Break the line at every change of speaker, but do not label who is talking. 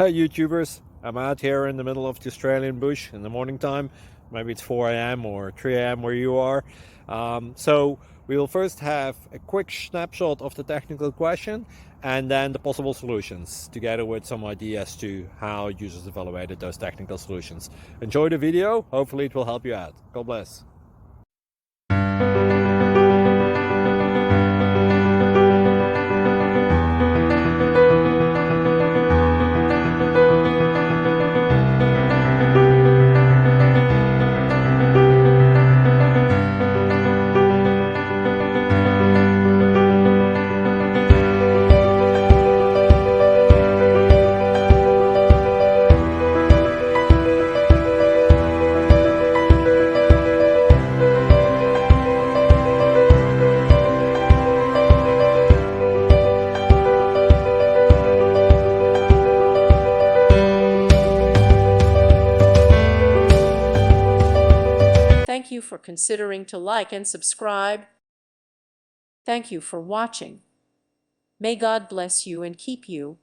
Hey YouTubers, I'm out here in the middle of the Australian bush in the morning time. Maybe it's 4 a.m. or 3 a.m. where you are. So we will first have a quick snapshot of the technical question and then the possible solutions, together with some ideas to how users evaluated those technical solutions. Enjoy the video, hopefully it will help you out. God bless.
Thank you for considering to like and subscribe. Thank you for watching. May God bless you and keep you.